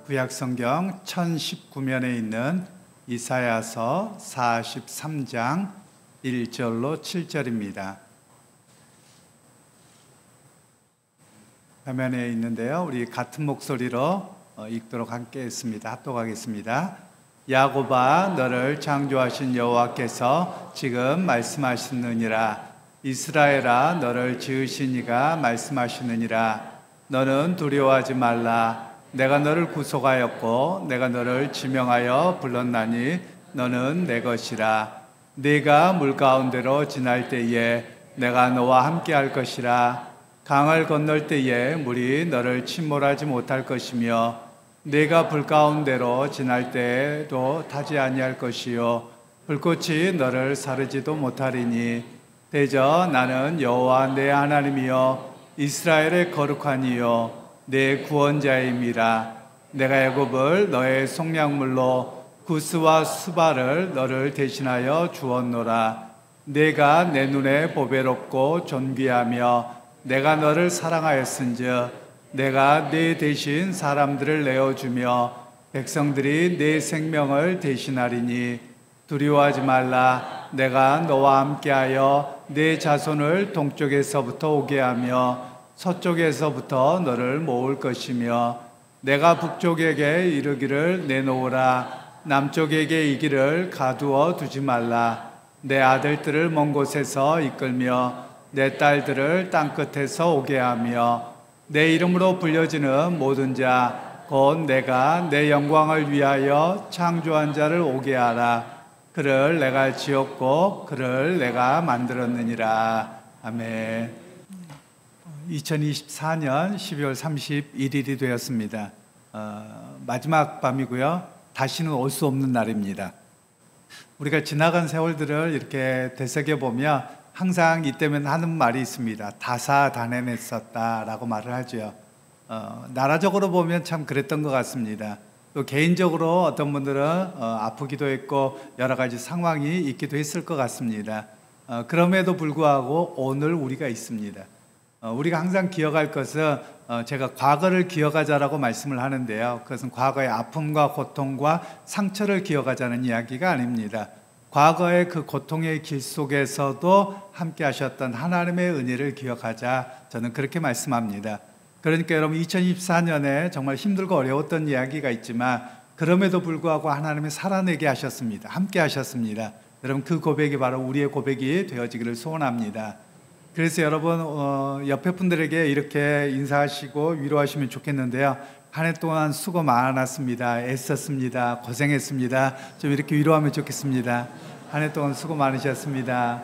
구약성경 1019면에 있는 이사야서 43장 1절로 7절입니다. 화면에 있는데요. 우리 같은 목소리로 읽도록 함께 했습니다. 합독하겠습니다. 야곱아, 너를 창조하신 여호와께서 지금 말씀하시느니라. 이스라엘아, 너를 지으신 이가 말씀하시느니라. 너는 두려워하지 말라. 내가 너를 구속하였고 내가 너를 지명하여 불렀나니 너는 내 것이라. 네가 물 가운데로 지날 때에 내가 너와 함께 할 것이라. 강을 건널 때에 물이 너를 침몰하지 못할 것이며 네가 불 가운데로 지날 때에도 타지 아니할 것이요 불꽃이 너를 사르지도 못하리니 대저 나는 여호와 내 하나님이요 이스라엘의 거룩한 이요 내 구원자임이라. 내가 애굽을 너의 속량물로 구스와 수바를 너를 대신하여 주었노라. 내가 내 눈에 보배롭고 존귀하며 내가 너를 사랑하였은즉 내가 네 대신 사람들을 내어주며 백성들이 네 생명을 대신하리니 두려워하지 말라. 내가 너와 함께하여 네 자손을 동쪽에서부터 오게 하며 서쪽에서부터 너를 모을 것이며 내가 북쪽에게 이르기를 내놓으라. 남쪽에게 이 길을 가두어 두지 말라. 내 아들들을 먼 곳에서 이끌며 내 딸들을 땅끝에서 오게 하며 내 이름으로 불려지는 모든 자 곧 내가 내 영광을 위하여 창조한 자를 오게 하라. 그를 내가 지었고 그를 내가 만들었느니라. 아멘. 2024년 12월 31일이 되었습니다. 마지막 밤이고요. 다시는 올 수 없는 날입니다. 우리가 지나간 세월들을 이렇게 되새겨보면 항상 이때면 하는 말이 있습니다. 다사다난했었다라고 말을 하죠. 나라적으로 보면 참 그랬던 것 같습니다. 또 개인적으로 어떤 분들은 아프기도 했고 여러 가지 상황이 있기도 했을 것 같습니다. 그럼에도 불구하고 오늘 우리가 있습니다. 우리가 항상 기억할 것은 제가 과거를 기억하자라고 말씀을 하는데요. 그것은 과거의 아픔과 고통과 상처를 기억하자는 이야기가 아닙니다. 과거의 그 고통의 길 속에서도 함께 하셨던 하나님의 은혜를 기억하자, 저는 그렇게 말씀합니다. 그러니까 여러분 2024년에 정말 힘들고 어려웠던 이야기가 있지만 그럼에도 불구하고 하나님이 살아내게 하셨습니다. 함께 하셨습니다. 여러분 그 고백이 바로 우리의 고백이 되어지기를 소원합니다. 그래서 여러분 옆에 분들에게 이렇게 인사하시고 위로하시면 좋겠는데요. 한 해 동안 수고 많았습니다. 애썼습니다. 고생했습니다. 좀 이렇게 위로하면 좋겠습니다. 한 해 동안 수고 많으셨습니다.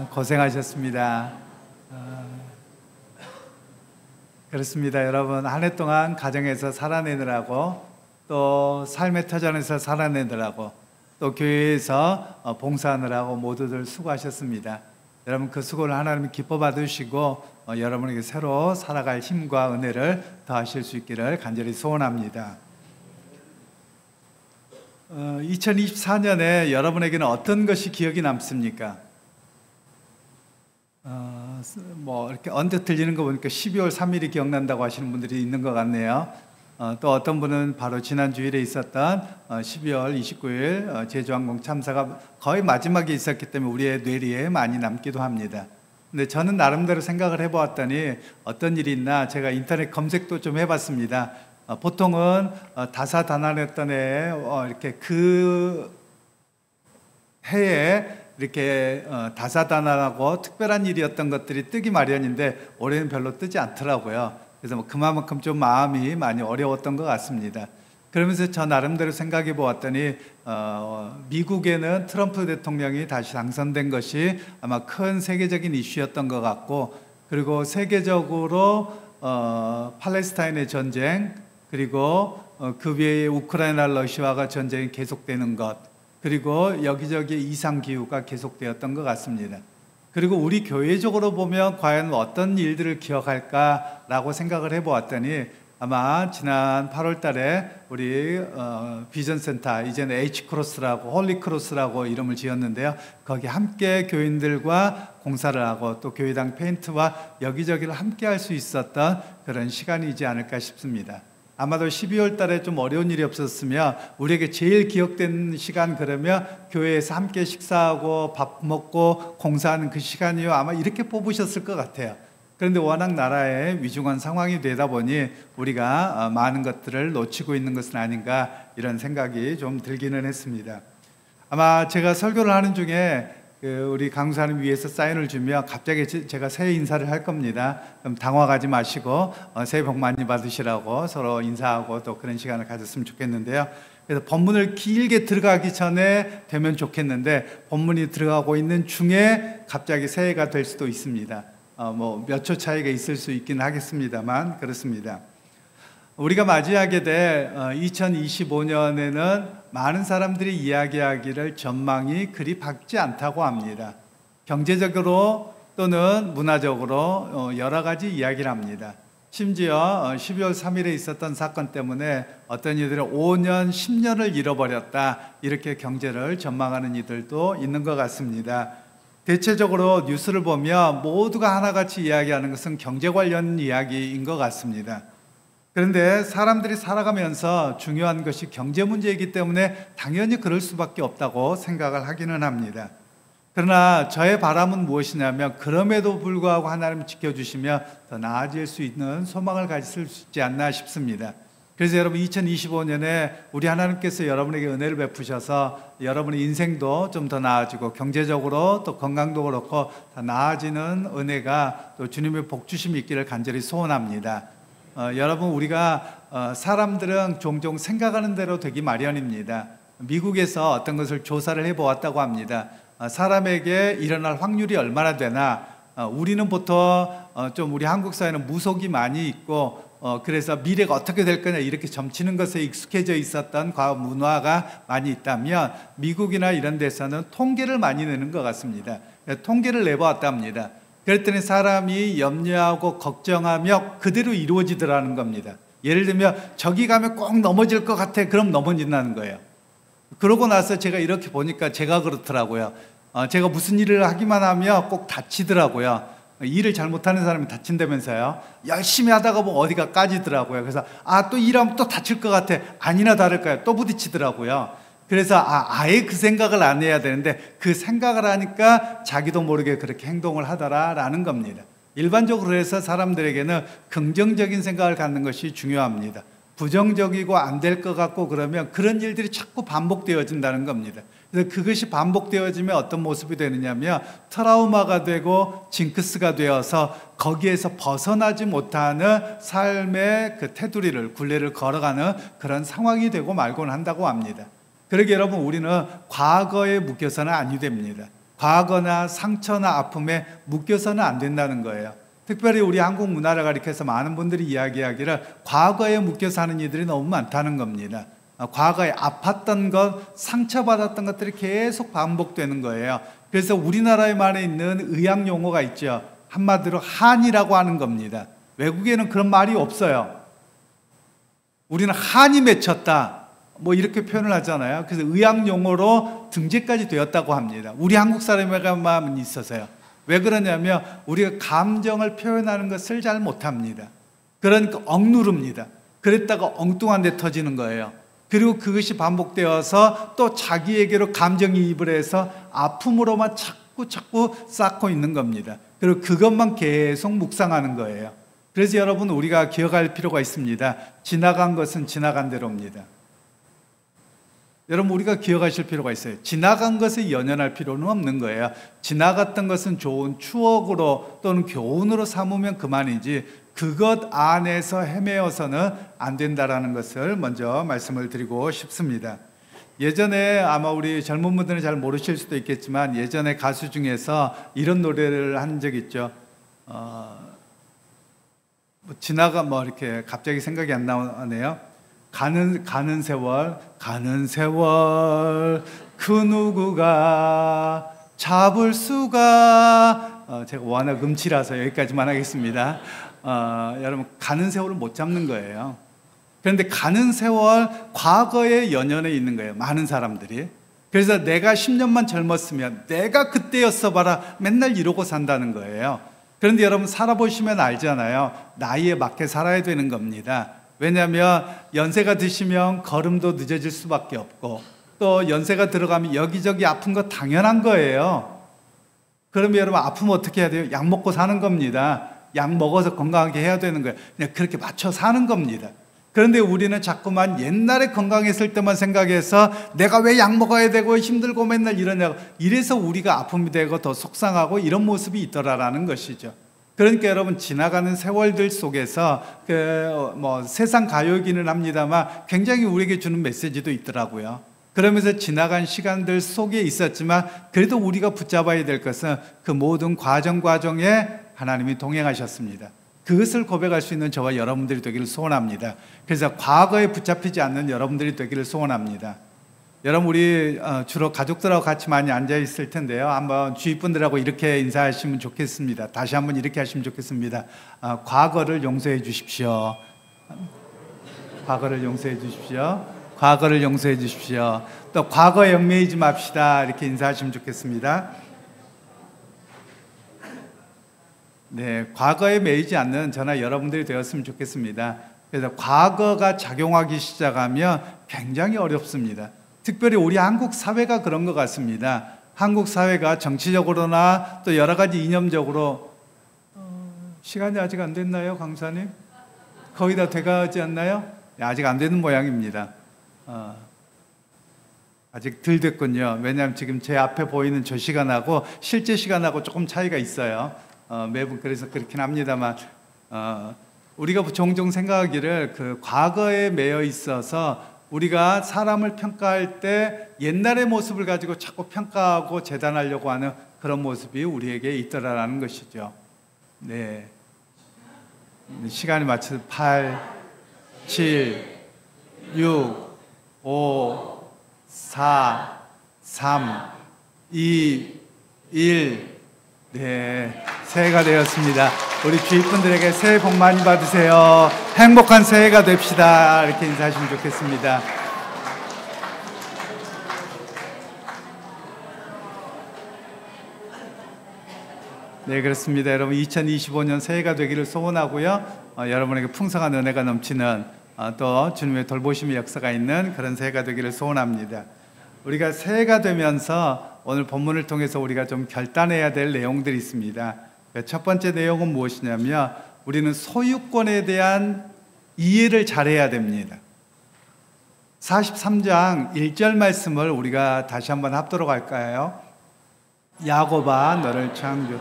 고생하셨습니다. 그렇습니다. 여러분 한 해 동안 가정에서 살아내느라고 또 삶의 터전에서 살아내느라고 또 교회에서 봉사하느라고 모두들 수고하셨습니다. 여러분 그 수고를 하나님이 기뻐 받으시고 여러분에게 새로 살아갈 힘과 은혜를 더하실 수 있기를 간절히 소원합니다. 2024년에 여러분에게는 어떤 것이 기억이 남습니까? 이렇게 언뜻 들리는 거 보니까 12월 3일이 기억난다고 하시는 분들이 있는 것 같네요. 또 어떤 분은 바로 지난 주일에 있었던 12월 29일 제주항공 참사가 거의 마지막에 있었기 때문에 우리의 뇌리에 많이 남기도 합니다. 근데 저는 나름대로 생각을 해보았더니 어떤 일이 있나 제가 인터넷 검색도 좀 해봤습니다. 보통은 다사다난했던 해에 이렇게 그 해에 이렇게 다사다난하고 특별한 일이었던 것들이 뜨기 마련인데 올해는 별로 뜨지 않더라고요. 그래서 그만큼 좀 마음이 많이 어려웠던 것 같습니다. 그러면서 저 나름대로 생각해 보았더니 미국에는 트럼프 대통령이 다시 당선된 것이 아마 큰 세계적인 이슈였던 것 같고, 그리고 세계적으로 팔레스타인의 전쟁, 그리고 그 외에 우크라이나 러시아가 전쟁이 계속되는 것, 그리고 여기저기 이상기후가 계속되었던 것 같습니다. 그리고 우리 교회적으로 보면 과연 어떤 일들을 기억할까라고 생각을 해보았더니 아마 지난 8월 달에 우리 비전센터, 이제는 H크로스라고 홀리크로스라고 이름을 지었는데요. 거기 함께 교인들과 공사를 하고 또 교회당 페인트와 여기저기를 함께 할 수 있었던 그런 시간이지 않을까 싶습니다. 아마도 12월 달에 좀 어려운 일이 없었으면 우리에게 제일 기억되는 시간 그러면 교회에서 함께 식사하고 밥 먹고 공사하는 그 시간이요. 아마 이렇게 뽑으셨을 것 같아요. 그런데 워낙 나라의 위중한 상황이 되다 보니 우리가 많은 것들을 놓치고 있는 것은 아닌가 이런 생각이 좀 들기는 했습니다. 아마 제가 설교를 하는 중에 우리 강사님 위해서 사인을 주며 갑자기 제가 새해 인사를 할 겁니다. 그럼 당황하지 마시고 새해 복 많이 받으시라고 서로 인사하고 또 그런 시간을 가졌으면 좋겠는데요. 그래서 본문을 길게 들어가기 전에 되면 좋겠는데 본문이 들어가고 있는 중에 갑자기 새해가 될 수도 있습니다. 뭐 몇 초 차이가 있을 수 있긴 하겠습니다만 그렇습니다. 우리가 맞이하게 될 2025년에는 많은 사람들이 이야기하기를 전망이 그리 밝지 않다고 합니다. 경제적으로 또는 문화적으로 여러 가지 이야기를 합니다. 심지어 12월 3일에 있었던 사건 때문에 어떤 이들은 5년, 10년을 잃어버렸다 이렇게 경제를 전망하는 이들도 있는 것 같습니다. 대체적으로 뉴스를 보면 모두가 하나같이 이야기하는 것은 경제 관련 이야기인 것 같습니다. 그런데 사람들이 살아가면서 중요한 것이 경제 문제이기 때문에 당연히 그럴 수밖에 없다고 생각을 하기는 합니다. 그러나 저의 바람은 무엇이냐면 그럼에도 불구하고 하나님이 지켜주시면 더 나아질 수 있는 소망을 가질 수 있지 않나 싶습니다. 그래서 여러분 2025년에 우리 하나님께서 여러분에게 은혜를 베푸셔서 여러분의 인생도 좀 더 나아지고 경제적으로 또 건강도 그렇고 더 나아지는 은혜가 또 주님의 복주심이 있기를 간절히 소원합니다. 여러분 우리가 사람들은 종종 생각하는 대로 되기 마련입니다. 미국에서 어떤 것을 조사를 해보았다고 합니다. 사람에게 일어날 확률이 얼마나 되나 우리는 보통 좀 우리 한국 사회는 무속이 많이 있고 그래서 미래가 어떻게 될 거냐 이렇게 점치는 것에 익숙해져 있었던 과거 문화가 많이 있다면 미국이나 이런 데서는 통계를 많이 내는 것 같습니다. 통계를 내보았답니다. 그랬더니 사람이 염려하고 걱정하며 그대로 이루어지더라는 겁니다. 예를 들면 저기 가면 꼭 넘어질 것 같아. 그럼 넘어진다는 거예요. 그러고 나서 제가 이렇게 보니까 제가 그렇더라고요. 제가 무슨 일을 하기만 하면 꼭 다치더라고요. 일을 잘못하는 사람이 다친다면서요. 열심히 하다가 뭐 어디가 까지더라고요. 그래서 또 일하면 또 다칠 것 같아. 아니나 다를까요? 또 부딪히더라고요. 그래서 아예 그 생각을 안 해야 되는데 그 생각을 하니까 자기도 모르게 그렇게 행동을 하더라라는 겁니다. 일반적으로 해서 사람들에게는 긍정적인 생각을 갖는 것이 중요합니다. 부정적이고 안 될 것 같고 그러면 그런 일들이 자꾸 반복되어진다는 겁니다. 그래서 그것이 반복되어지면 어떤 모습이 되느냐면 트라우마가 되고 징크스가 되어서 거기에서 벗어나지 못하는 삶의 그 테두리를 굴레를 걸어가는 그런 상황이 되고 말곤 한다고 합니다. 그러게 여러분 우리는 과거에 묶여서는 아니 됩니다. 과거나 상처나 아픔에 묶여서는 안 된다는 거예요. 특별히 우리 한국 문화를 가리켜서 많은 분들이 이야기하기를 과거에 묶여 사는 이들이 너무 많다는 겁니다. 과거에 아팠던 것, 상처받았던 것들이 계속 반복되는 거예요. 그래서 우리나라에만 있는 의학 용어가 있죠. 한마디로 한이라고 하는 겁니다. 외국에는 그런 말이 없어요. 우리는 한이 맺혔다. 뭐 이렇게 표현을 하잖아요. 그래서 의학 용어로 등재까지 되었다고 합니다. 우리 한국 사람에게만 있어서요. 왜 그러냐면 우리가 감정을 표현하는 것을 잘 못합니다. 그러니까 억누릅니다. 그랬다가 엉뚱한 데 터지는 거예요. 그리고 그것이 반복되어서 또 자기에게로 감정이입을 해서 아픔으로만 자꾸 쌓고 있는 겁니다. 그리고 그것만 계속 묵상하는 거예요. 그래서 여러분 우리가 기억할 필요가 있습니다. 지나간 것은 지나간 대로입니다. 여러분 우리가 기억하실 필요가 있어요. 지나간 것에 연연할 필요는 없는 거예요. 지나갔던 것은 좋은 추억으로 또는 교훈으로 삼으면 그만이지 그것 안에서 헤매어서는 안 된다라는 것을 먼저 말씀을 드리고 싶습니다. 예전에 아마 우리 젊은 분들은 잘 모르실 수도 있겠지만 예전에 가수 중에서 이런 노래를 한 적이 있죠. 이렇게 갑자기 생각이 안 나네요. 가는 세월 그 누구가 잡을 수가 제가 워낙 음치라서 여기까지만 하겠습니다. 여러분 가는 세월을 못 잡는 거예요. 그런데 가는 세월 과거의 연연에 있는 거예요. 많은 사람들이. 그래서 내가 10년만 젊었으면 내가 그때였어 봐라 맨날 이러고 산다는 거예요. 그런데 여러분 살아보시면 알잖아요. 나이에 맞게 살아야 되는 겁니다. 왜냐하면 연세가 드시면 걸음도 늦어질 수밖에 없고, 또 연세가 들어가면 여기저기 아픈 거 당연한 거예요. 그러면 여러분 아프면 어떻게 해야 돼요? 약 먹고 사는 겁니다. 약 먹어서 건강하게 해야 되는 거예요. 그냥 그렇게 맞춰 사는 겁니다. 그런데 우리는 자꾸만 옛날에 건강했을 때만 생각해서 내가 왜 약 먹어야 되고 힘들고 맨날 이러냐고, 이래서 우리가 아픔이 되고 더 속상하고 이런 모습이 있더라라는 것이죠. 그러니까 여러분, 지나가는 세월들 속에서 세상 가요이기는 합니다만 굉장히 우리에게 주는 메시지도 있더라고요. 그러면서 지나간 시간들 속에 있었지만 그래도 우리가 붙잡아야 될 것은 그 모든 과정에 하나님이 동행하셨습니다. 그것을 고백할 수 있는 저와 여러분들이 되기를 소원합니다. 그래서 과거에 붙잡히지 않는 여러분들이 되기를 소원합니다. 여러분, 우리 주로 가족들하고 같이 많이 앉아 있을 텐데요. 한번 주위 분들하고 이렇게 인사하시면 좋겠습니다. 다시 한번 이렇게 하시면 좋겠습니다. 과거를 용서해 주십시오. 과거를 용서해 주십시오. 과거를 용서해 주십시오. 또 과거에 얽매이지 맙시다. 이렇게 인사하시면 좋겠습니다. 네, 과거에 매이지 않는 저나 여러분들이 되었으면 좋겠습니다. 그래서 과거가 작용하기 시작하면 굉장히 어렵습니다. 특별히 우리 한국 사회가 그런 것 같습니다. 한국 사회가 정치적으로나 또 여러 가지 이념적으로 시간이 아직 안 됐나요, 강사님? 거의 다 돼가지 않나요? 아직 안 되는 모양입니다. 아직 덜 됐군요. 왜냐하면 지금 제 앞에 보이는 저 시간하고 실제 시간하고 조금 차이가 있어요. 매번 그래서 그렇긴 합니다만, 우리가 종종 생각하기를 그 과거에 매여 있어서 우리가 사람을 평가할 때 옛날의 모습을 가지고 자꾸 평가하고 재단하려고 하는 그런 모습이 우리에게 있더라라는 것이죠. 네, 시간이 맞춰서 8, 7, 6, 5, 4, 3, 2, 1. 네, 새해가 되었습니다. 우리 주위 분들에게 새해 복 많이 받으세요. 행복한 새해가 됩시다. 이렇게 인사하시면 좋겠습니다. 네, 그렇습니다. 여러분, 2025년 새해가 되기를 소원하고요. 여러분에게 풍성한 은혜가 넘치는 또 주님의 돌보심의 역사가 있는 그런 새해가 되기를 소원합니다. 우리가 새해가 되면서 오늘 본문을 통해서 우리가 좀 결단해야 될 내용들이 있습니다. 첫 번째 내용은 무엇이냐면, 우리는 소유권에 대한 이해를 잘해야 됩니다. 43장 1절 말씀을 우리가 다시 한번 합도록 할까요? 야곱아, 너를 창조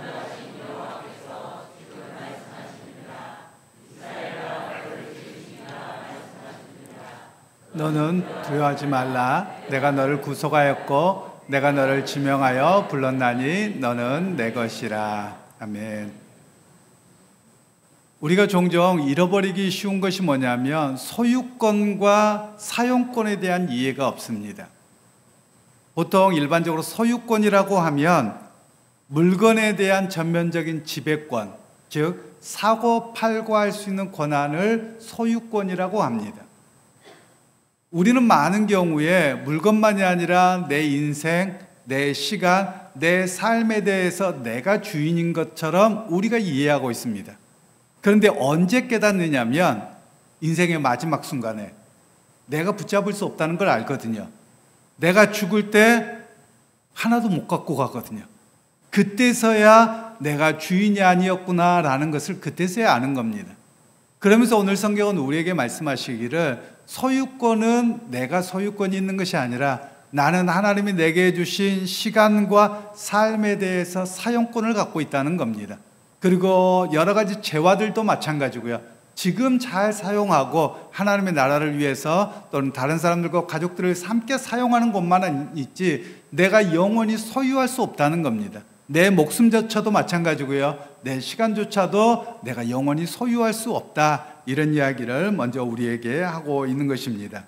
너는 두려워하지 말라. 내가 너를 구속하였고 내가 너를 지명하여 불렀나니 너는 내 것이라. 아멘. 우리가 종종 잃어버리기 쉬운 것이 뭐냐면 소유권과 사용권에 대한 이해가 없습니다. 보통 일반적으로 소유권이라고 하면 물건에 대한 전면적인 지배권, 즉 사고 팔고 할 수 있는 권한을 소유권이라고 합니다. 우리는 많은 경우에 물건만이 아니라 내 인생, 내 시간, 내 삶에 대해서 내가 주인인 것처럼 우리가 이해하고 있습니다. 그런데 언제 깨닫느냐면 인생의 마지막 순간에 내가 붙잡을 수 없다는 걸 알거든요. 내가 죽을 때 하나도 못 갖고 가거든요. 그때서야 내가 주인이 아니었구나라는 것을 그때서야 아는 겁니다. 그러면서 오늘 성경은 우리에게 말씀하시기를 소유권은 내가 소유권이 있는 것이 아니라 나는 하나님이 내게 주신 시간과 삶에 대해서 사용권을 갖고 있다는 겁니다. 그리고 여러 가지 재화들도 마찬가지고요. 지금 잘 사용하고 하나님의 나라를 위해서 또는 다른 사람들과 가족들을 함께 사용하는 것만 있지 내가 영원히 소유할 수 없다는 겁니다. 내 목숨조차도 마찬가지고요. 내 시간조차도 내가 영원히 소유할 수 없다. 이런 이야기를 먼저 우리에게 하고 있는 것입니다.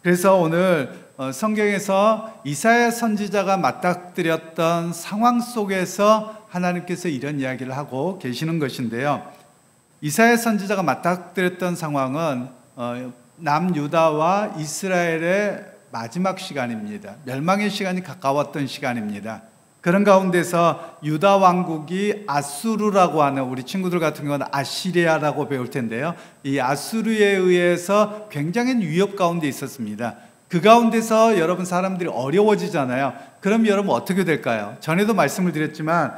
그래서 오늘 성경에서 이사야 선지자가 맞닥뜨렸던 상황 속에서 하나님께서 이런 이야기를 하고 계시는 것인데요. 이사야 선지자가 맞닥뜨렸던 상황은 남유다와 이스라엘의 마지막 시간입니다. 멸망의 시간이 가까웠던 시간입니다. 그런 가운데서 유다 왕국이 아수르라고 하는, 우리 친구들 같은 경우는 아시리아라고 배울 텐데요, 이 아수르에 의해서 굉장히 위협 가운데 있었습니다. 그 가운데서 여러분 사람들이 어려워지잖아요. 그럼 여러분 어떻게 될까요? 전에도 말씀을 드렸지만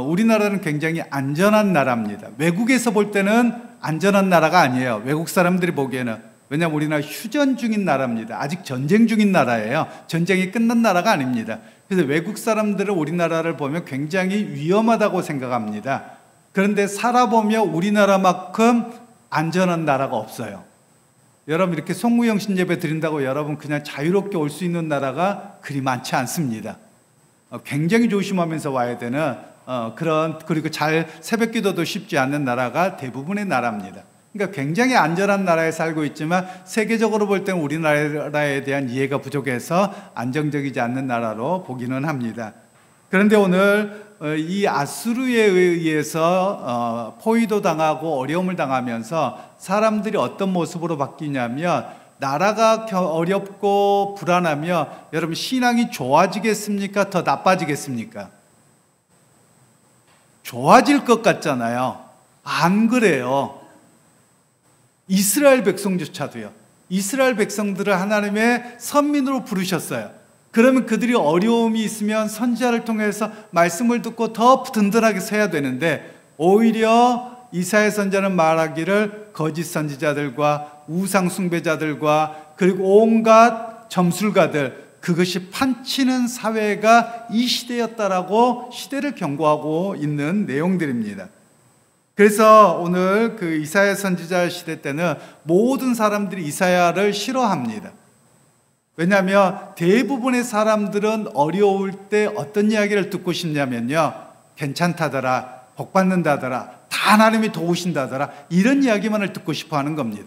우리나라는 굉장히 안전한 나라입니다. 외국에서 볼 때는 안전한 나라가 아니에요. 외국 사람들이 보기에는. 왜냐하면 우리나라 휴전 중인 나라입니다. 아직 전쟁 중인 나라예요. 전쟁이 끝난 나라가 아닙니다. 그래서 외국 사람들은 우리나라를 보면 굉장히 위험하다고 생각합니다. 그런데 살아보면 우리나라만큼 안전한 나라가 없어요. 여러분 이렇게 송구영신 예배 드린다고 여러분 그냥 자유롭게 올 수 있는 나라가 그리 많지 않습니다. 굉장히 조심하면서 와야 되는 그리고 잘 새벽 기도도 쉽지 않는 나라가 대부분의 나라입니다. 그러니까 굉장히 안전한 나라에 살고 있지만 세계적으로 볼 때는 우리나라에 대한 이해가 부족해서 안정적이지 않는 나라로 보기는 합니다. 그런데 오늘 이 아수르에 의해서 포위도 당하고 어려움을 당하면서 사람들이 어떤 모습으로 바뀌냐면, 나라가 어렵고 불안하며 여러분 신앙이 좋아지겠습니까? 더 나빠지겠습니까? 좋아질 것 같잖아요. 안 그래요. 이스라엘 백성조차도요. 이스라엘 백성들을 하나님의 선민으로 부르셨어요. 그러면 그들이 어려움이 있으면 선지자를 통해서 말씀을 듣고 더 든든하게 서야 되는데, 오히려 이사야 선지자는 말하기를 거짓 선지자들과 우상 숭배자들과 그리고 온갖 점술가들, 그것이 판치는 사회가 이 시대였다라고 시대를 경고하고 있는 내용들입니다. 그래서 오늘 그 이사야 선지자 시대 때는 모든 사람들이 이사야를 싫어합니다. 왜냐하면 대부분의 사람들은 어려울 때 어떤 이야기를 듣고 싶냐면요, 괜찮다더라, 복받는다더라, 다 하나님이 도우신다더라, 이런 이야기만을 듣고 싶어 하는 겁니다.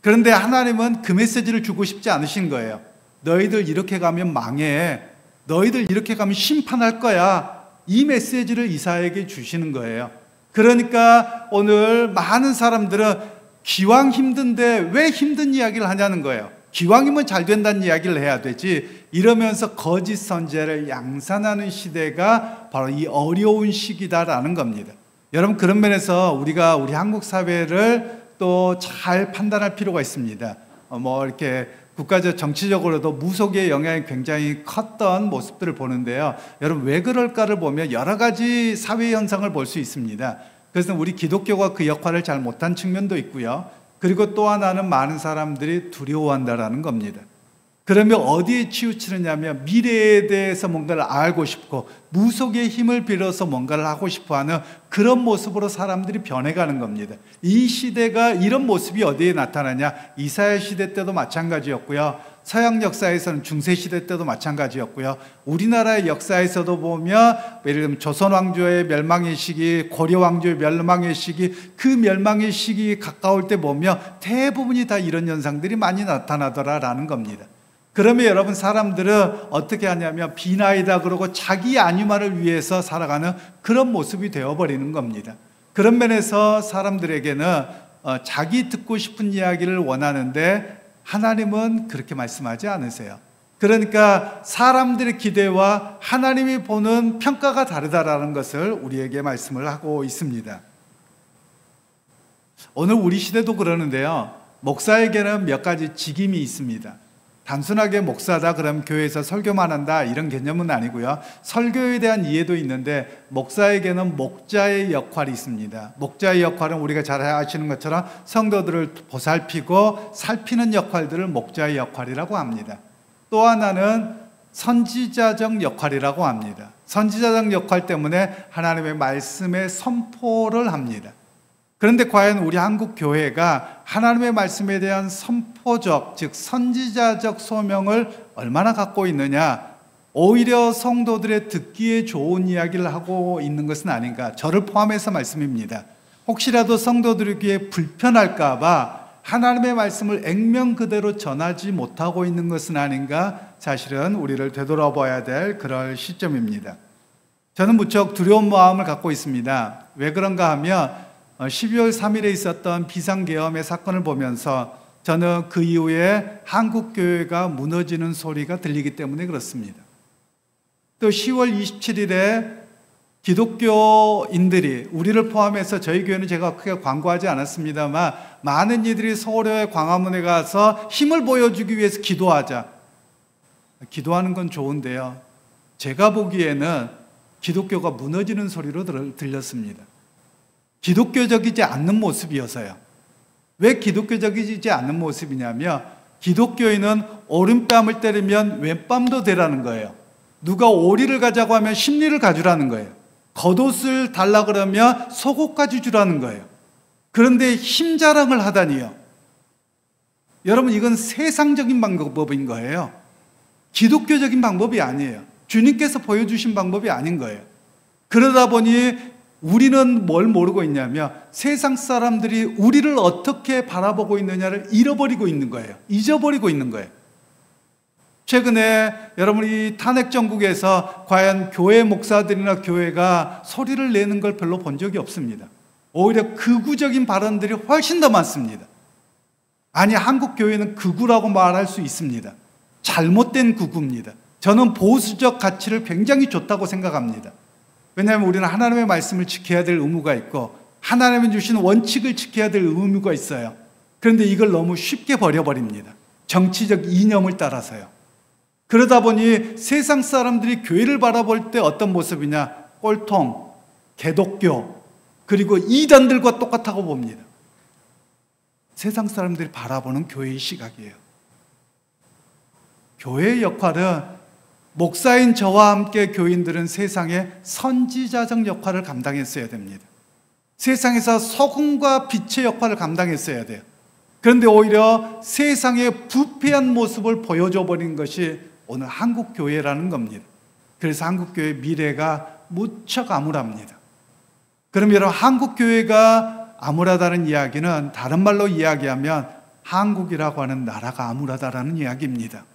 그런데 하나님은 그 메시지를 주고 싶지 않으신 거예요. 너희들 이렇게 가면 망해, 너희들 이렇게 가면 심판할 거야, 이 메시지를 이사야에게 주시는 거예요. 그러니까 오늘 많은 사람들은 기왕 힘든데 왜 힘든 이야기를 하냐는 거예요. 기왕이면 잘 된다는 이야기를 해야 되지, 이러면서 거짓 선지자를 양산하는 시대가 바로 이 어려운 시기다라는 겁니다. 여러분 그런 면에서 우리가 우리 한국 사회를 또 잘 판단할 필요가 있습니다. 이렇게 국가적 정치적으로도 무속의 영향이 굉장히 컸던 모습들을 보는데요. 여러분 왜 그럴까를 보면 여러 가지 사회 현상을 볼 수 있습니다. 그래서 우리 기독교가 그 역할을 잘 못한 측면도 있고요. 그리고 또 하나는 많은 사람들이 두려워한다라는 겁니다. 그러면 어디에 치우치느냐면 미래에 대해서 뭔가를 알고 싶고 무속의 힘을 빌어서 뭔가를 하고 싶어하는 그런 모습으로 사람들이 변해가는 겁니다. 이 시대가 이런 모습이 어디에 나타나냐? 이사야 시대 때도 마찬가지였고요. 서양 역사에서는 중세시대 때도 마찬가지였고요. 우리나라의 역사에서도 보면 예를 들면 조선 왕조의 멸망의 시기, 고려 왕조의 멸망의 시기, 그 멸망의 시기 가까울 때 보면 대부분이 다 이런 현상들이 많이 나타나더라라는 겁니다. 그러면 여러분 사람들은 어떻게 하냐면 비나이다 그러고 자기 안위만을 위해서 살아가는 그런 모습이 되어버리는 겁니다. 그런 면에서 사람들에게는 자기 듣고 싶은 이야기를 원하는데 하나님은 그렇게 말씀하지 않으세요. 그러니까 사람들의 기대와 하나님이 보는 평가가 다르다라는 것을 우리에게 말씀을 하고 있습니다. 오늘 우리 시대도 그러는데요, 목사에게는 몇 가지 직임이 있습니다. 단순하게 목사다 그러면 교회에서 설교만 한다 이런 개념은 아니고요. 설교에 대한 이해도 있는데 목사에게는 목자의 역할이 있습니다. 목자의 역할은 우리가 잘 아시는 것처럼 성도들을 보살피고 살피는 역할들을 목자의 역할이라고 합니다. 또 하나는 선지자적 역할이라고 합니다. 선지자적 역할 때문에 하나님의 말씀의 선포를 합니다. 그런데 과연 우리 한국 교회가 하나님의 말씀에 대한 선포적, 즉 선지자적 소명을 얼마나 갖고 있느냐? 오히려 성도들의 듣기에 좋은 이야기를 하고 있는 것은 아닌가? 저를 포함해서 말씀입니다. 혹시라도 성도들에게 불편할까 봐 하나님의 말씀을 액면 그대로 전하지 못하고 있는 것은 아닌가? 사실은 우리를 되돌아봐야 될 그럴 시점입니다. 저는 무척 두려운 마음을 갖고 있습니다. 왜 그런가 하면 12월 3일에 있었던 비상계엄의 사건을 보면서 저는 그 이후에 한국교회가 무너지는 소리가 들리기 때문에 그렇습니다. 또 10월 27일에 기독교인들이, 우리를 포함해서 저희 교회는 제가 크게 광고하지 않았습니다만 많은 이들이 서울의 광화문에 가서 힘을 보여주기 위해서 기도하자. 기도하는 건 좋은데요, 제가 보기에는 기독교가 무너지는 소리로 들렸습니다. 기독교적이지 않는 모습이어서요. 왜 기독교적이지 않는 모습이냐면, 기독교인은 오른뺨을 때리면 왼뺨도 되라는 거예요. 누가 오리를 가자고 하면 십리를 가주라는 거예요. 겉옷을 달라 그러면 속옷까지 주라는 거예요. 그런데 힘 자랑을 하다니요. 여러분, 이건 세상적인 방법인 거예요. 기독교적인 방법이 아니에요. 주님께서 보여주신 방법이 아닌 거예요. 그러다 보니 우리는 뭘 모르고 있냐면, 세상 사람들이 우리를 어떻게 바라보고 있느냐를 잃어버리고 있는 거예요. 잊어버리고 있는 거예요. 최근에 여러분, 이 탄핵 정국에서 과연 교회 목사들이나 교회가 소리를 내는 걸 별로 본 적이 없습니다. 오히려 극우적인 발언들이 훨씬 더 많습니다. 아니, 한국 교회는 극우라고 말할 수 있습니다. 잘못된 극우입니다. 저는 보수적 가치를 굉장히 좋다고 생각합니다. 왜냐하면 우리는 하나님의 말씀을 지켜야 될 의무가 있고, 하나님이 주신 원칙을 지켜야 될 의무가 있어요. 그런데 이걸 너무 쉽게 버려버립니다. 정치적 이념을 따라서요. 그러다 보니 세상 사람들이 교회를 바라볼 때 어떤 모습이냐? 꼴통, 개독교, 그리고 이단들과 똑같다고 봅니다. 세상 사람들이 바라보는 교회의 시각이에요. 교회의 역할은, 목사인 저와 함께 교인들은 세상에 선지자적 역할을 감당했어야 됩니다. 세상에서 소금과 빛의 역할을 감당했어야 돼요. 그런데 오히려 세상의 부패한 모습을 보여줘 버린 것이 오늘 한국 교회라는 겁니다. 그래서 한국 교회의 미래가 무척 암울합니다. 그럼 여러분, 한국 교회가 암울하다는 이야기는 다른 말로 이야기하면 한국이라고 하는 나라가 암울하다라는 이야기입니다.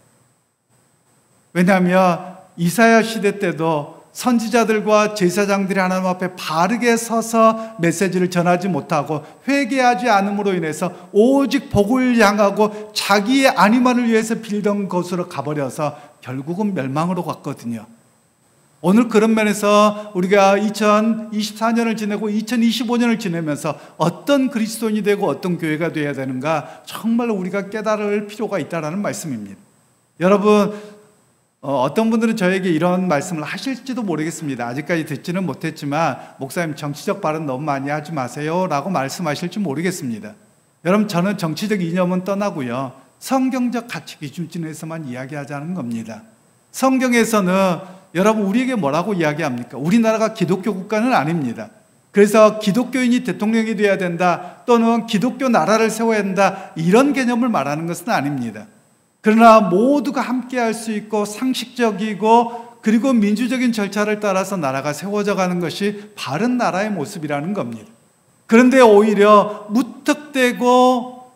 왜냐하면 이사야 시대 때도 선지자들과 제사장들이 하나님 앞에 바르게 서서 메시지를 전하지 못하고 회개하지 않음으로 인해서 오직 복을 향하고 자기의 안위만을 위해서 빌던 곳으로 가버려서 결국은 멸망으로 갔거든요. 오늘 그런 면에서 우리가 2024년을 지내고 2025년을 지내면서 어떤 그리스도인이 되고 어떤 교회가 되어야 되는가, 정말 우리가 깨달을 필요가 있다는 말씀입니다. 여러분, 어떤 분들은 저에게 이런 말씀을 하실지도 모르겠습니다. 아직까지 듣지는 못했지만, 목사님 정치적 발언 너무 많이 하지 마세요 라고 말씀하실지 모르겠습니다. 여러분, 저는 정치적 이념은 떠나고요, 성경적 가치 기준에서만 이야기하자는 겁니다. 성경에서는 여러분, 우리에게 뭐라고 이야기합니까? 우리나라가 기독교 국가는 아닙니다. 그래서 기독교인이 대통령이 되어야 된다, 또는 기독교 나라를 세워야 된다, 이런 개념을 말하는 것은 아닙니다. 그러나 모두가 함께 할 수 있고 상식적이고 그리고 민주적인 절차를 따라서 나라가 세워져 가는 것이 바른 나라의 모습이라는 겁니다. 그런데 오히려 무턱대고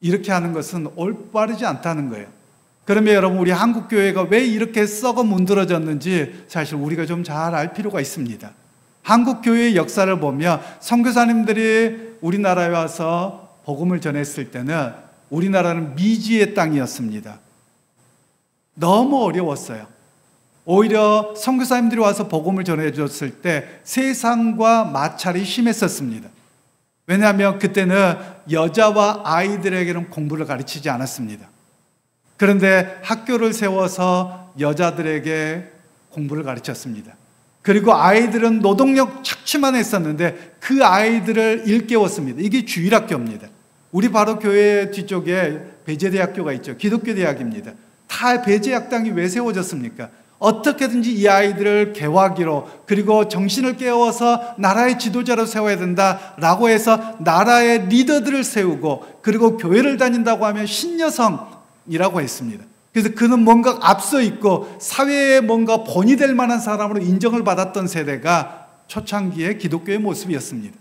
이렇게 하는 것은 올바르지 않다는 거예요. 그러면 여러분, 우리 한국교회가 왜 이렇게 썩어 문드러졌는지 사실 우리가 좀 잘 알 필요가 있습니다. 한국교회의 역사를 보면 선교사님들이 우리나라에 와서 복음을 전했을 때는 우리나라는 미지의 땅이었습니다. 너무 어려웠어요. 오히려 선교사님들이 와서 복음을 전해줬을 때 세상과 마찰이 심했었습니다. 왜냐하면 그때는 여자와 아이들에게는 공부를 가르치지 않았습니다. 그런데 학교를 세워서 여자들에게 공부를 가르쳤습니다. 그리고 아이들은 노동력 착취만 했었는데 그 아이들을 일깨웠습니다. 이게 주일학교입니다. 우리 바로 교회 뒤쪽에 배제대학교가 있죠. 기독교 대학입니다. 다 배제학당이 왜 세워졌습니까? 어떻게든지 이 아이들을 개화기로, 그리고 정신을 깨워서 나라의 지도자로 세워야 된다라고 해서 나라의 리더들을 세우고, 그리고 교회를 다닌다고 하면 신여성이라고 했습니다. 그래서 그는 뭔가 앞서 있고 사회에 뭔가 본이 될 만한 사람으로 인정을 받았던 세대가 초창기의 기독교의 모습이었습니다.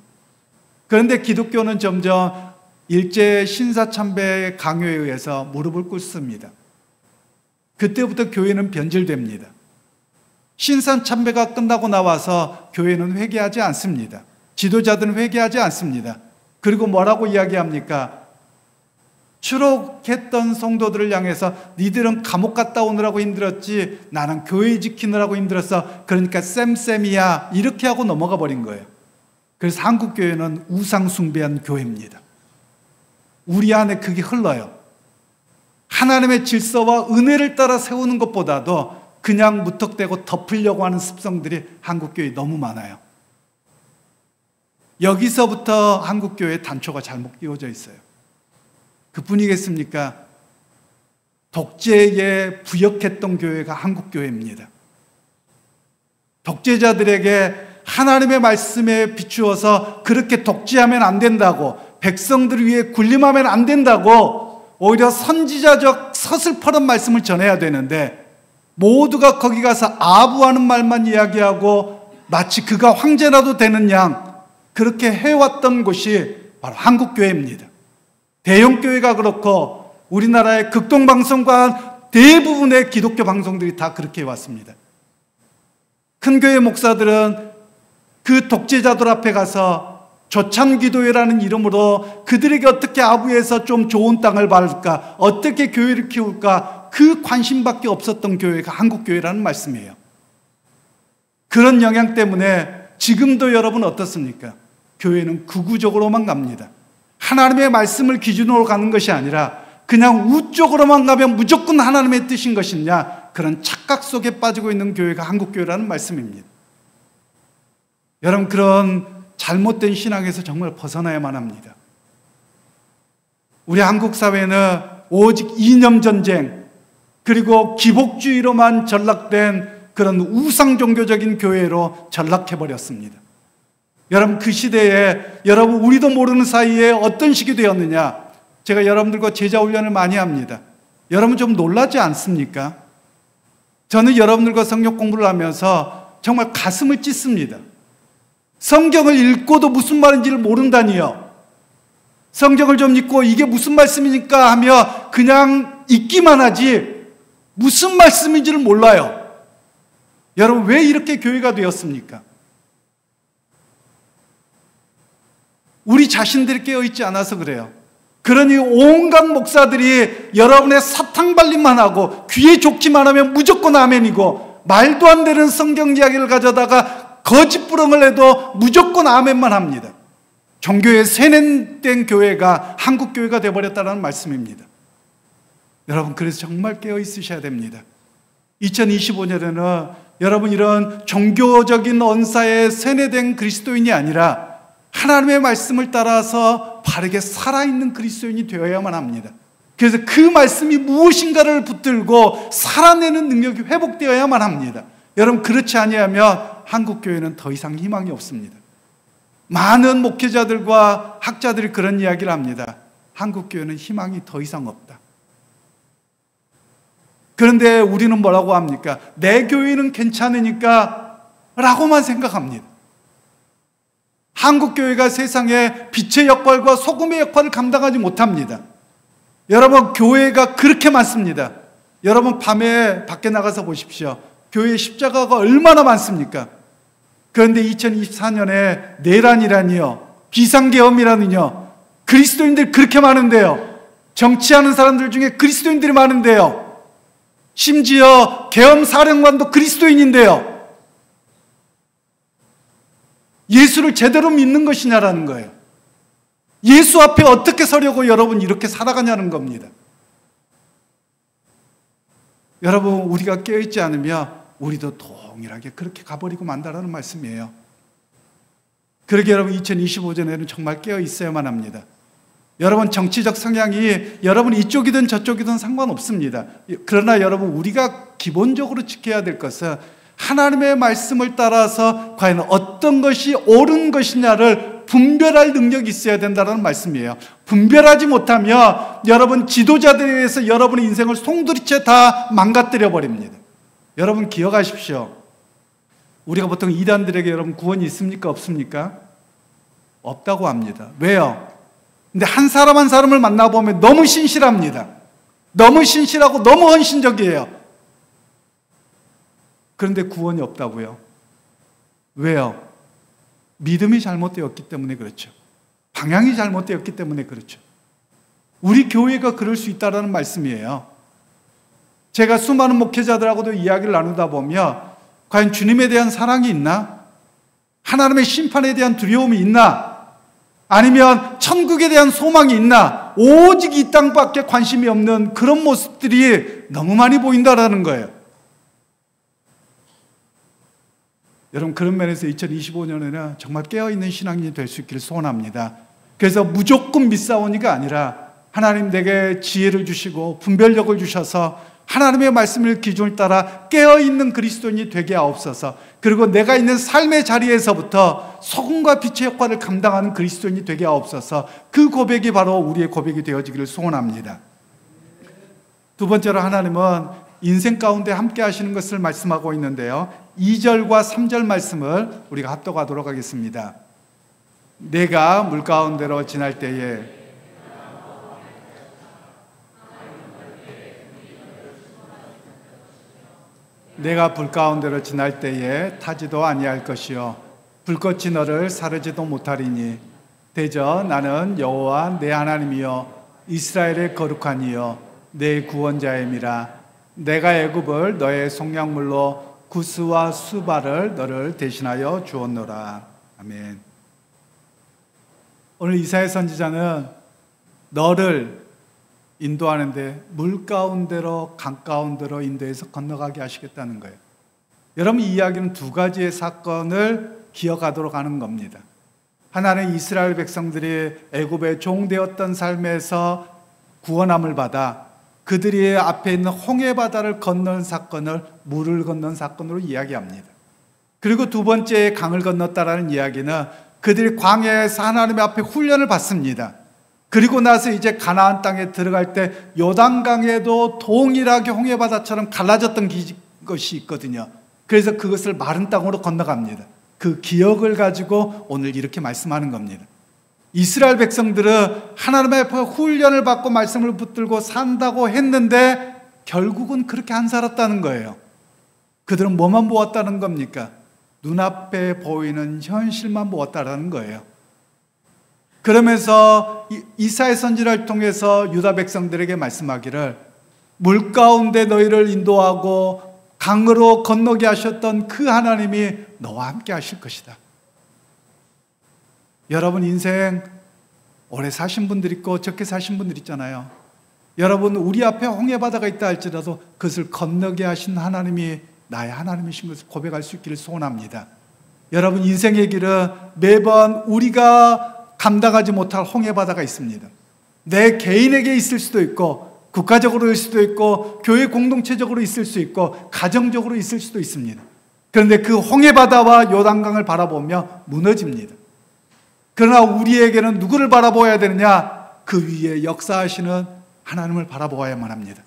그런데 기독교는 점점 일제 신사참배의 강요에 의해서 무릎을 꿇습니다. 그때부터 교회는 변질됩니다. 신사참배가 끝나고 나와서 교회는 회개하지 않습니다. 지도자들은 회개하지 않습니다. 그리고 뭐라고 이야기합니까? 추록했던 성도들을 향해서 니들은 감옥 갔다 오느라고 힘들었지 나는 교회 지키느라고 힘들었어. 그러니까 쌤쌤이야. 이렇게 하고 넘어가 버린 거예요. 그래서 한국교회는 우상 숭배한 교회입니다. 우리 안에 그게 흘러요. 하나님의 질서와 은혜를 따라 세우는 것보다도 그냥 무턱대고 덮으려고 하는 습성들이 한국교회에 너무 많아요. 여기서부터 한국교회의 단초가 잘못 끼워져 있어요. 그뿐이겠습니까? 독재에 부역했던 교회가 한국교회입니다. 독재자들에게 하나님의 말씀에 비추어서 그렇게 독재하면 안 된다고, 백성들 위해 군림하면 안 된다고 오히려 선지자적 서슬퍼런 말씀을 전해야 되는데 모두가 거기 가서 아부하는 말만 이야기하고 마치 그가 황제라도 되는 양 그렇게 해왔던 곳이 바로 한국교회입니다. 대형교회가 그렇고 우리나라의 극동방송과 대부분의 기독교 방송들이 다 그렇게 해왔습니다. 큰 교회 목사들은 그 독재자들 앞에 가서 조찬기도회라는 이름으로 그들에게 어떻게 아부해서 좀 좋은 땅을 받을까, 어떻게 교회를 키울까, 그 관심밖에 없었던 교회가 한국교회라는 말씀이에요. 그런 영향 때문에 지금도 여러분 어떻습니까? 교회는 극우적으로만 갑니다. 하나님의 말씀을 기준으로 가는 것이 아니라 그냥 우쪽으로만 가면 무조건 하나님의 뜻인 것이냐, 그런 착각 속에 빠지고 있는 교회가 한국교회라는 말씀입니다. 여러분, 그런 잘못된 신앙에서 정말 벗어나야만 합니다. 우리 한국 사회는 오직 이념전쟁 그리고 기복주의로만 전락된 그런 우상 종교적인 교회로 전락해버렸습니다. 여러분, 그 시대에 여러분 우리도 모르는 사이에 어떤 식이 되었느냐, 제가 여러분들과 제자훈련을 많이 합니다. 여러분 좀 놀라지 않습니까? 저는 여러분들과 성경 공부를 하면서 정말 가슴을 찢습니다. 성경을 읽고도 무슨 말인지를 모른다니요. 성경을 좀 읽고 이게 무슨 말씀이니까 하며 그냥 읽기만 하지 무슨 말씀인지를 몰라요. 여러분, 왜 이렇게 교회가 되었습니까? 우리 자신들이 깨어있지 않아서 그래요. 그러니 온갖 목사들이 여러분의 사탕 발림만 하고 귀에 좋기만 하면 무조건 아멘이고, 말도 안 되는 성경 이야기를 가져다가 거짓부렁을 해도 무조건 아멘만 합니다. 종교에 세뇌된 교회가 한국교회가 되어버렸다는 말씀입니다. 여러분, 그래서 정말 깨어있으셔야 됩니다. 2025년에는 여러분 이런 종교적인 언사에 세뇌된 그리스도인이 아니라 하나님의 말씀을 따라서 바르게 살아있는 그리스도인이 되어야만 합니다. 그래서 그 말씀이 무엇인가를 붙들고 살아내는 능력이 회복되어야만 합니다. 여러분, 그렇지 아니하면 한국교회는 더 이상 희망이 없습니다. 많은 목회자들과 학자들이 그런 이야기를 합니다. 한국교회는 희망이 더 이상 없다. 그런데 우리는 뭐라고 합니까? 내 교회는 괜찮으니까 라고만 생각합니다. 한국교회가 세상에 빛의 역할과 소금의 역할을 감당하지 못합니다. 여러분, 교회가 그렇게 많습니다. 여러분, 밤에 밖에 나가서 보십시오. 교회 십자가가 얼마나 많습니까? 그런데 2024년에 내란이라니요, 비상계엄이라니요, 그리스도인들이 그렇게 많은데요, 정치하는 사람들 중에 그리스도인들이 많은데요, 심지어 계엄 사령관도 그리스도인인데요, 예수를 제대로 믿는 것이냐라는 거예요. 예수 앞에 어떻게 서려고 여러분 이렇게 살아가냐는 겁니다. 여러분, 우리가 깨어있지 않으면 우리도 동일하게 그렇게 가버리고 만다라는 말씀이에요. 그러게 여러분, 2025년에는 정말 깨어있어야만 합니다. 여러분, 정치적 성향이 여러분 이쪽이든 저쪽이든 상관없습니다. 그러나 여러분, 우리가 기본적으로 지켜야 될 것은 하나님의 말씀을 따라서 과연 어떤 것이 옳은 것이냐를 분별할 능력이 있어야 된다는 말씀이에요. 분별하지 못하면 여러분, 지도자들에 의해서 여러분의 인생을 송두리째 다 망가뜨려 버립니다. 여러분, 기억하십시오. 우리가 보통 이단들에게 여러분 구원이 있습니까? 없습니까? 없다고 합니다. 왜요? 근데 한 사람 한 사람을 만나보면 너무 신실합니다. 너무 신실하고 너무 헌신적이에요. 그런데 구원이 없다고요. 왜요? 믿음이 잘못되었기 때문에 그렇죠. 방향이 잘못되었기 때문에 그렇죠. 우리 교회가 그럴 수 있다는 말씀이에요. 제가 수많은 목회자들하고도 이야기를 나누다 보면 과연 주님에 대한 사랑이 있나? 하나님의 심판에 대한 두려움이 있나? 아니면 천국에 대한 소망이 있나? 오직 이 땅밖에 관심이 없는 그런 모습들이 너무 많이 보인다라는 거예요. 여러분, 그런 면에서 2025년에는 정말 깨어있는 신앙인이 될 수 있기를 소원합니다. 그래서 무조건 믿사오니가 아니라 하나님 내게 지혜를 주시고 분별력을 주셔서 하나님의 말씀을 기준을 따라 깨어있는 그리스도인이 되게 하옵소서. 그리고 내가 있는 삶의 자리에서부터 소금과 빛의 역할을 감당하는 그리스도인이 되게 하옵소서. 그 고백이 바로 우리의 고백이 되어지기를 소원합니다. 두 번째로 하나님은 인생 가운데 함께 하시는 것을 말씀하고 있는데요, 2절과 3절 말씀을 우리가 합독하도록 하겠습니다. 내가 물 가운데로 지날 때에 내가 불 가운데로 지날 때에 타지도 아니할 것이요 불꽃이 너를 사르지도 못하리니 대저 나는 여호와 내 하나님이요 이스라엘의 거룩한 이요 내 구원자임이라. 내가 애굽을 너의 속량물로 구스와 수바를 너를 대신하여 주었노라. 아멘. 오늘 이사야 선지자는 너를 인도하는데 물 가운데로 강 가운데로 인도해서 건너가게 하시겠다는 거예요. 여러분, 이 이야기는 두 가지의 사건을 기억하도록 하는 겁니다. 하나는 이스라엘 백성들이 애굽의 종되었던 삶에서 구원함을 받아 그들이 앞에 있는 홍해바다를 건넌 사건을 물을 건넌 사건으로 이야기합니다. 그리고 두 번째 강을 건넜다라는 이야기는 그들이 광야에서 하나님의 앞에 훈련을 받습니다. 그리고 나서 이제 가나안 땅에 들어갈 때 요단강에도 동일하게 홍해바다처럼 갈라졌던 것이 있거든요. 그래서 그것을 마른 땅으로 건너갑니다. 그 기억을 가지고 오늘 이렇게 말씀하는 겁니다. 이스라엘 백성들은 하나님의 앞에 훈련을 받고 말씀을 붙들고 산다고 했는데 결국은 그렇게 안 살았다는 거예요. 그들은 뭐만 보았다는 겁니까? 눈앞에 보이는 현실만 보았다는 거예요. 그러면서 이사야 선지자를 통해서 유다 백성들에게 말씀하기를 물 가운데 너희를 인도하고 강으로 건너게 하셨던 그 하나님이 너와 함께 하실 것이다. 여러분, 인생 오래 사신 분들 있고 적게 사신 분들 있잖아요. 여러분, 우리 앞에 홍해바다가 있다 할지라도 그것을 건너게 하신 하나님이 나의 하나님이신 것을 고백할 수 있기를 소원합니다. 여러분, 인생의 길은 매번 우리가 감당하지 못할 홍해바다가 있습니다. 내 개인에게 있을 수도 있고 국가적으로일 수도 있고 교회 공동체적으로 있을 수 있고 가정적으로 있을 수도 있습니다. 그런데 그 홍해바다와 요단강을 바라보며 무너집니다. 그러나 우리에게는 누구를 바라보아야 되느냐? 그 위에 역사하시는 하나님을 바라보아야만 합니다.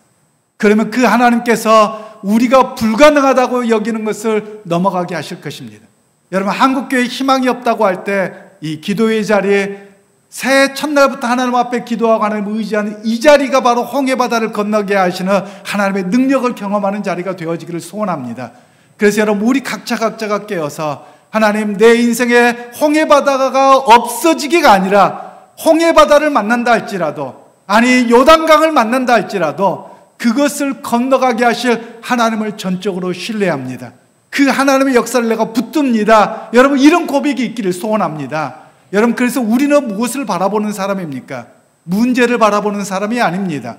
그러면 그 하나님께서 우리가 불가능하다고 여기는 것을 넘어가게 하실 것입니다. 여러분, 한국교회에 희망이 없다고 할 때 이 기도의 자리에 새해 첫날부터 하나님 앞에 기도하고 하나님을 의지하는 이 자리가 바로 홍해바다를 건너게 하시는 하나님의 능력을 경험하는 자리가 되어지기를 소원합니다. 그래서 여러분, 우리 각자가 깨어서 하나님, 내 인생에 홍해바다가 없어지기가 아니라 홍해바다를 만난다 할지라도, 아니 요단강을 만난다 할지라도 그것을 건너가게 하실 하나님을 전적으로 신뢰합니다. 그 하나님의 역사를 내가 붙듭니다. 여러분, 이런 고백이 있기를 소원합니다. 여러분, 그래서 우리는 무엇을 바라보는 사람입니까? 문제를 바라보는 사람이 아닙니다.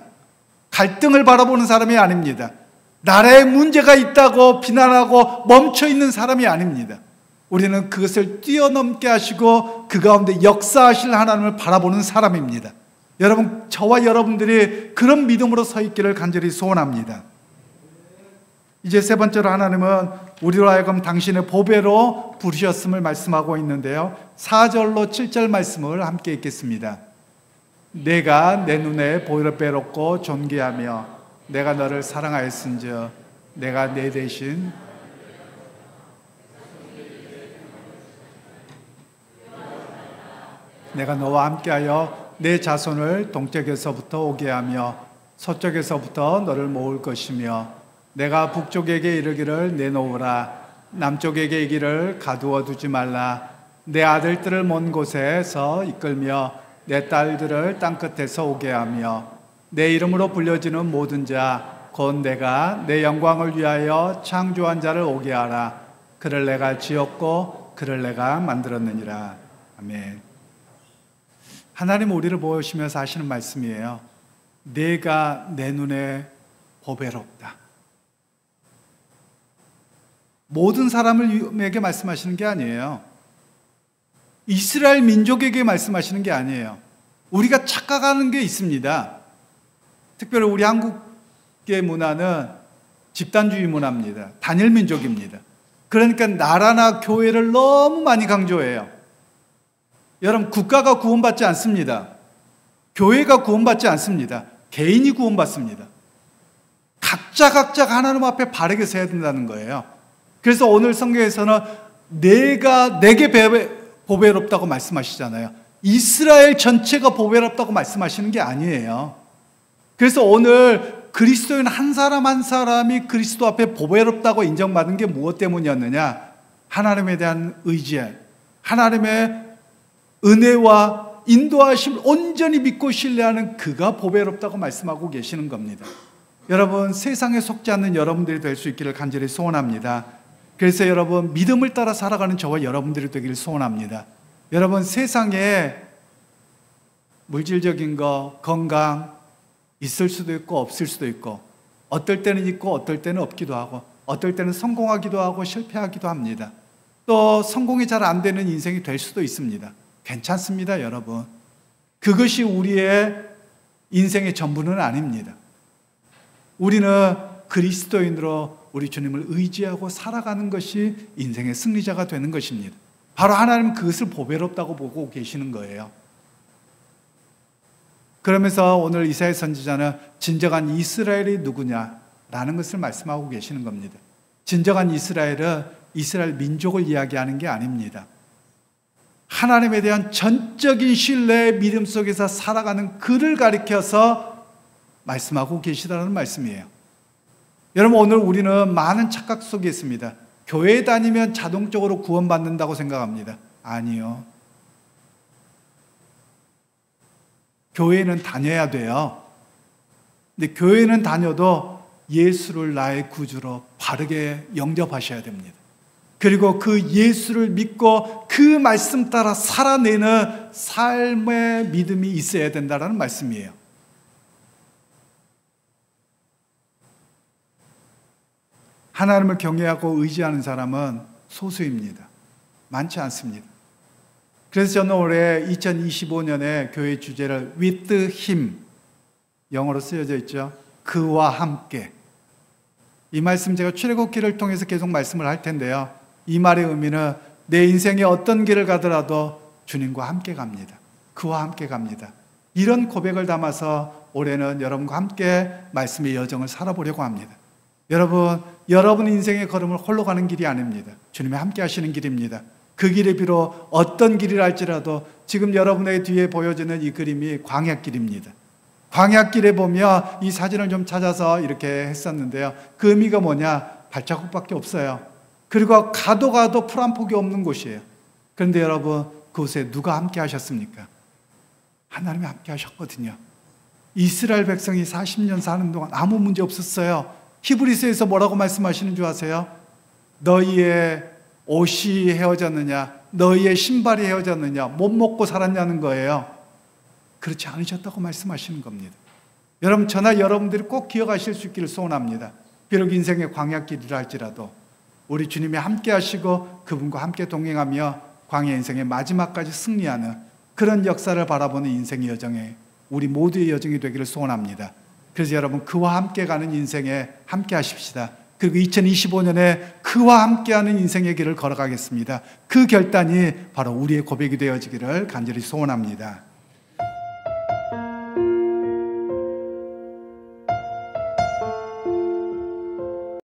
갈등을 바라보는 사람이 아닙니다. 나라에 문제가 있다고 비난하고 멈춰있는 사람이 아닙니다. 우리는 그것을 뛰어넘게 하시고 그 가운데 역사하실 하나님을 바라보는 사람입니다. 여러분, 저와 여러분들이 그런 믿음으로 서 있기를 간절히 소원합니다. 이제 세 번째로 하나님은 우리로 하여금 당신의 보배로 부르셨음을 말씀하고 있는데요, 4절로 7절 말씀을 함께 읽겠습니다. 내가 내 눈에 보배롭고 존귀하며 내가 너를 사랑하였은즉 내가 내 대신 내가 너와 함께하여 내 자손을 동쪽에서부터 오게 하며 서쪽에서부터 너를 모을 것이며 내가 북쪽에게 이르기를 내놓으라 남쪽에게 이기를 가두어 두지 말라 내 아들들을 먼 곳에서 이끌며 내 딸들을 땅끝에서 오게 하며 내 이름으로 불려지는 모든 자, 곧 내가 내 영광을 위하여 창조한 자를 오게 하라. 그를 내가 지었고 그를 내가 만들었느니라. 아멘. 하나님 우리를 보시면서 하시는 말씀이에요. 내가 내 눈에 보배롭다. 모든 사람에게 말씀하시는 게 아니에요. 이스라엘 민족에게 말씀하시는 게 아니에요. 우리가 착각하는 게 있습니다. 특별히 우리 한국의 문화는 집단주의 문화입니다. 단일 민족입니다. 그러니까 나라나 교회를 너무 많이 강조해요. 여러분, 국가가 구원받지 않습니다. 교회가 구원받지 않습니다. 개인이 구원받습니다. 각자 하나님 앞에 바르게 서야 된다는 거예요. 그래서 오늘 성경에서는 내가 내게 보배롭다고 말씀하시잖아요. 이스라엘 전체가 보배롭다고 말씀하시는 게 아니에요. 그래서 오늘 그리스도인 한 사람 한 사람이 그리스도 앞에 보배롭다고 인정받은 게 무엇 때문이었느냐? 하나님에 대한 의지, 하나님의 은혜와 인도하심을 온전히 믿고 신뢰하는 그가 보배롭다고 말씀하고 계시는 겁니다. 여러분, 세상에 속지 않는 여러분들이 될 수 있기를 간절히 소원합니다. 그래서 여러분, 믿음을 따라 살아가는 저와 여러분들이 되기를 소원합니다. 여러분, 세상에 물질적인 거, 건강 있을 수도 있고 없을 수도 있고, 어떨 때는 있고 어떨 때는 없기도 하고, 어떨 때는 성공하기도 하고 실패하기도 합니다. 또 성공이 잘 안 되는 인생이 될 수도 있습니다. 괜찮습니다, 여러분. 그것이 우리의 인생의 전부는 아닙니다. 우리는 그리스도인으로 우리 주님을 의지하고 살아가는 것이 인생의 승리자가 되는 것입니다. 바로 하나님은 그것을 보배롭다고 보고 계시는 거예요. 그러면서 오늘 이사야 선지자는 진정한 이스라엘이 누구냐라는 것을 말씀하고 계시는 겁니다. 진정한 이스라엘은 이스라엘 민족을 이야기하는 게 아닙니다. 하나님에 대한 전적인 신뢰의 믿음 속에서 살아가는 그를 가리켜서 말씀하고 계시다는 말씀이에요. 여러분, 오늘 우리는 많은 착각 속에 있습니다. 교회 다니면 자동적으로 구원받는다고 생각합니다. 아니요. 교회는 다녀야 돼요. 근데 교회는 다녀도 예수를 나의 구주로 바르게 영접하셔야 됩니다. 그리고 그 예수를 믿고 그 말씀 따라 살아내는 삶의 믿음이 있어야 된다는 말씀이에요. 하나님을 경외하고 의지하는 사람은 소수입니다. 많지 않습니다. 그래서 저는 올해 2025년에 교회 주제를 With Him, 영어로 쓰여져 있죠. 그와 함께. 이 말씀 제가 출애굽기를 통해서 계속 말씀을 할 텐데요. 이 말의 의미는 내 인생에 어떤 길을 가더라도 주님과 함께 갑니다. 그와 함께 갑니다. 이런 고백을 담아서 올해는 여러분과 함께 말씀의 여정을 살아보려고 합니다. 여러분 인생의 걸음을 홀로 가는 길이 아닙니다. 주님이 함께 하시는 길입니다. 그 길이 비록 어떤 길이라 할지라도 지금 여러분의 뒤에 보여지는 이 그림이 광야길입니다. 광야길에 보면 이 사진을 좀 찾아서 이렇게 했었는데요. 그 의미가 뭐냐? 발자국밖에 없어요. 그리고 가도 풀 한 폭이 없는 곳이에요. 그런데 여러분, 그곳에 누가 함께 하셨습니까? 하나님이 함께 하셨거든요. 이스라엘 백성이 40년 사는 동안 아무 문제 없었어요. 히브리서에서 뭐라고 말씀하시는 줄 아세요? 너희의 옷이 헤어졌느냐? 너희의 신발이 헤어졌느냐? 못 먹고 살았냐는 거예요. 그렇지 않으셨다고 말씀하시는 겁니다. 여러분, 저나 여러분들이 꼭 기억하실 수 있기를 소원합니다. 비록 인생의 광야길이라 할지라도 우리 주님이 함께 하시고 그분과 함께 동행하며 광야 인생의 마지막까지 승리하는 그런 역사를 바라보는 인생의 여정에 우리 모두의 여정이 되기를 소원합니다. 그래서 여러분, 그와 함께 가는 인생에 함께 하십시다. 그리고 2025년에 그와 함께하는 인생의 길을 걸어가겠습니다. 그 결단이 바로 우리의 고백이 되어지기를 간절히 소원합니다.